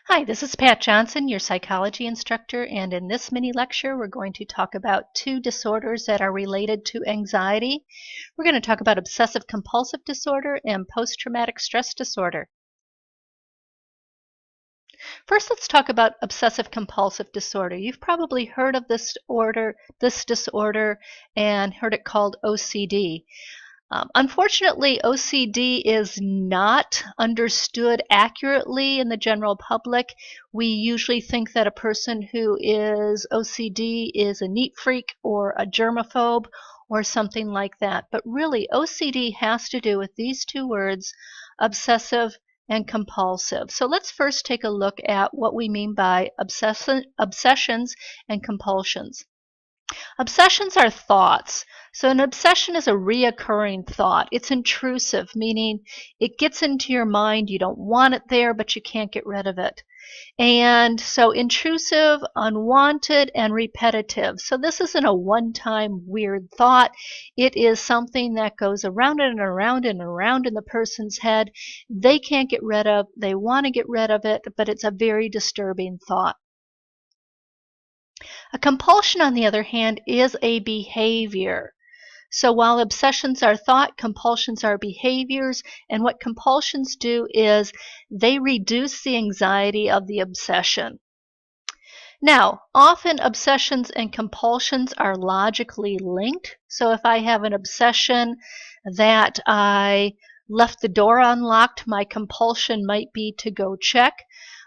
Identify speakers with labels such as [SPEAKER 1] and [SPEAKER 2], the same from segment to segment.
[SPEAKER 1] Hi, this is Pat Johnson, your psychology instructor, and in this mini lecture we're going to talk about two disorders that are related to anxiety. We're going to talk about obsessive compulsive disorder and post-traumatic stress disorder. First, let's talk about obsessive compulsive disorder. You've probably heard of this disorder and heard it called OCD. Unfortunately, OCD is not understood accurately in the general public. We usually think that a person who is OCD is a neat freak or a germaphobe or something like that. But really, OCD has to do with these two words, obsessive and compulsive. So let's first take a look at what we mean by obsessions and compulsions. Obsessions are thoughts. So an obsession is a reoccurring thought. It's intrusive, meaning it gets into your mind. You don't want it there, but you can't get rid of it. And so intrusive, unwanted, and repetitive. So this isn't a one-time weird thought. It is something that goes around and around and around in the person's head. They can't get rid of. They want to get rid of it, but it's a very disturbing thought. A compulsion, on the other hand, is a behavior. So while obsessions are thought, compulsions are behaviors, and what compulsions do is they reduce the anxiety of the obsession. Now, often obsessions and compulsions are logically linked. So if I have an obsession that I left the door unlocked, my compulsion might be to go check.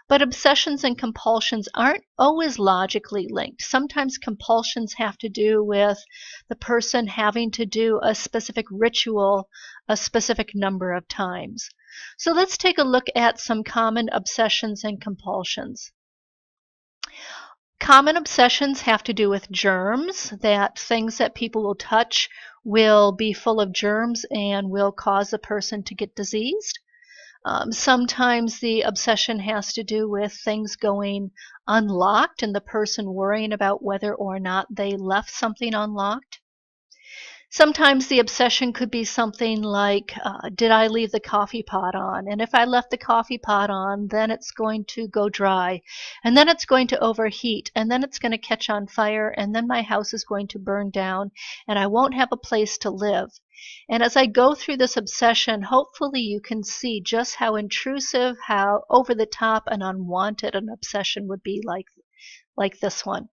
[SPEAKER 1] But obsessions and compulsions aren't always logically linked. Sometimes compulsions have to do with the person having to do a specific ritual a specific number of times. So let's take a look at some common obsessions and compulsions. Common obsessions have to do with germs, that things that people will touch will be full of germs and will cause a person to get diseased. Sometimes the obsession has to do with things going unlocked and the person worrying about whether or not they left something unlocked. Sometimes the obsession could be something like, did I leave the coffee pot on? And if I left the coffee pot on, then it's going to go dry, and then it's going to overheat, and then it's going to catch on fire, and then my house is going to burn down, and I won't have a place to live. And as I go through this obsession, hopefully you can see just how intrusive, how over the top and unwanted an obsession would be like this one.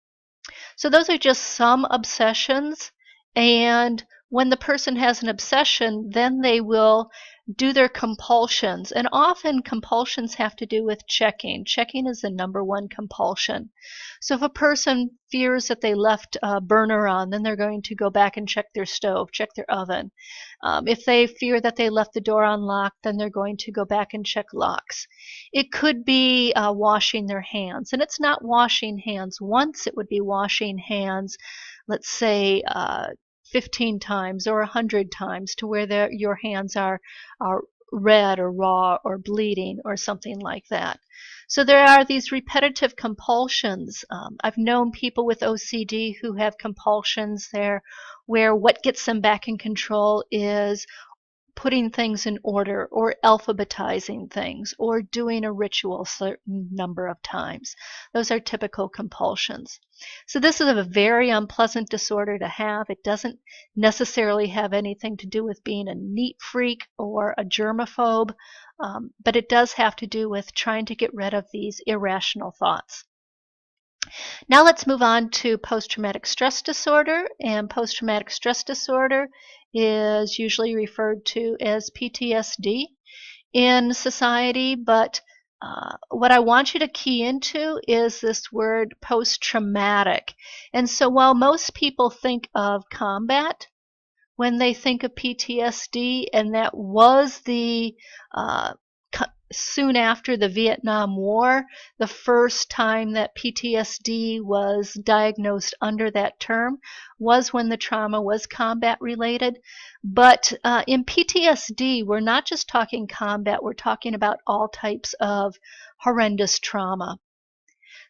[SPEAKER 1] So those are just some obsessions. And when the person has an obsession, then they will do their compulsions. And often compulsions have to do with checking. Checking is the number one compulsion. So if a person fears that they left a burner on, then they're going to go back and check their stove, check their oven. If they fear that they left the door unlocked, then they're going to go back and check locks. It could be washing their hands. And it's not washing hands once, it would be washing hands, let's say, 15 times or 100 times to where your hands are red or raw or bleeding or something like that. So there are these repetitive compulsions. I've known people with OCD who have compulsions there where what gets them back in control is putting things in order or alphabetizing things or doing a ritual a certain number of times. Those are typical compulsions. So this is a very unpleasant disorder to have. It doesn't necessarily have anything to do with being a neat freak or a germaphobe, but it does have to do with trying to get rid of these irrational thoughts. Now let's move on to post-traumatic stress disorder. And post-traumatic stress disorder is usually referred to as PTSD in society, but what I want you to key into is this word post-traumatic. And so while most people think of combat when they think of PTSD, and that was the soon after the Vietnam War, the first time that PTSD was diagnosed under that term was when the trauma was combat related. But in PTSD, we're not just talking combat, we're talking about all types of horrendous trauma.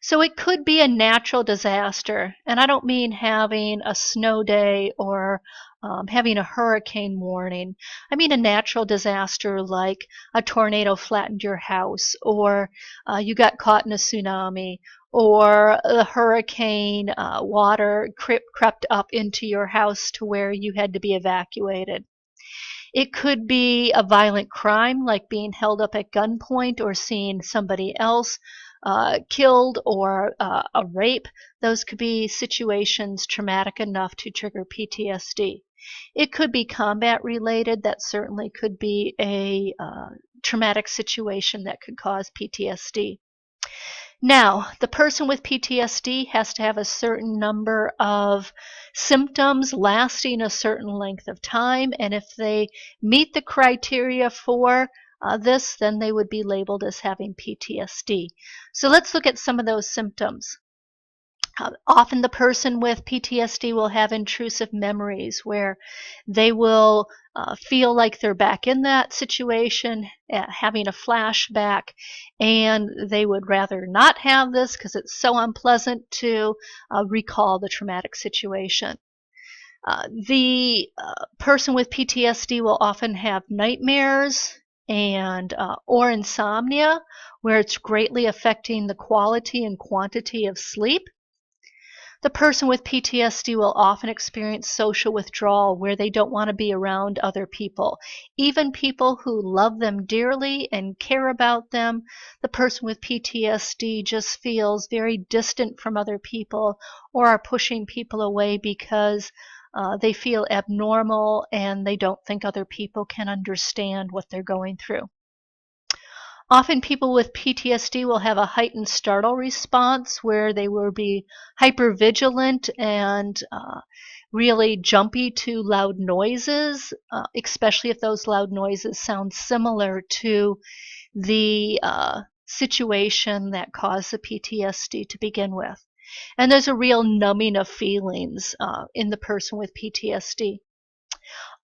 [SPEAKER 1] So it could be a natural disaster, and I don't mean having a snow day or having a hurricane warning. I mean, a natural disaster like a tornado flattened your house, or you got caught in a tsunami, or the hurricane water crept up into your house to where you had to be evacuated. It could be a violent crime like being held up at gunpoint or seeing somebody else killed, or a rape. Those could be situations traumatic enough to trigger PTSD. It could be combat related. That certainly could be a traumatic situation that could cause PTSD. Now, the person with PTSD has to have a certain number of symptoms lasting a certain length of time, and if they meet the criteria for this, then they would be labeled as having PTSD. So let's look at some of those symptoms. Often the person with PTSD will have intrusive memories where they will feel like they're back in that situation, having a flashback, and they would rather not have this because it's so unpleasant to recall the traumatic situation. The person with PTSD will often have nightmares and or insomnia, where it's greatly affecting the quality and quantity of sleep. The person with PTSD will often experience social withdrawal, where they don't want to be around other people. Even people who love them dearly and care about them, the person with PTSD just feels very distant from other people, or are pushing people away because they feel abnormal and they don't think other people can understand what they're going through. Often people with PTSD will have a heightened startle response where they will be hypervigilant and really jumpy to loud noises, especially if those loud noises sound similar to the situation that caused the PTSD to begin with. And there's a real numbing of feelings in the person with PTSD.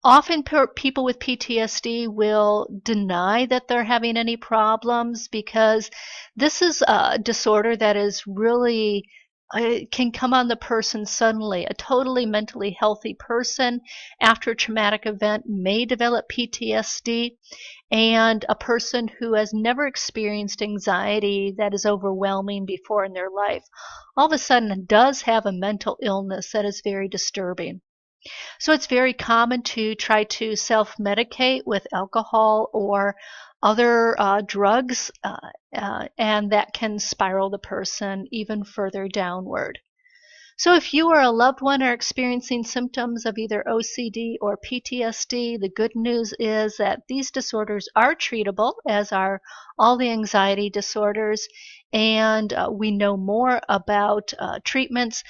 [SPEAKER 1] Often people with PTSD will deny that they're having any problems because this is a disorder that is really can come on the person suddenly. A totally mentally healthy person after a traumatic event may develop PTSD, and a person who has never experienced anxiety that is overwhelming before in their life all of a sudden does have a mental illness that is very disturbing. So it's very common to try to self-medicate with alcohol or other drugs, and that can spiral the person even further downward. So if you or a loved one are experiencing symptoms of either OCD or PTSD, the good news is that these disorders are treatable, as are all the anxiety disorders, and we know more about treatments.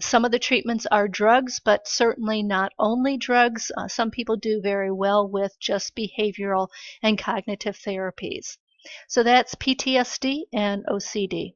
[SPEAKER 1] Some of the treatments are drugs, but certainly not only drugs. Some people do very well with just behavioral and cognitive therapies. So that's PTSD and OCD.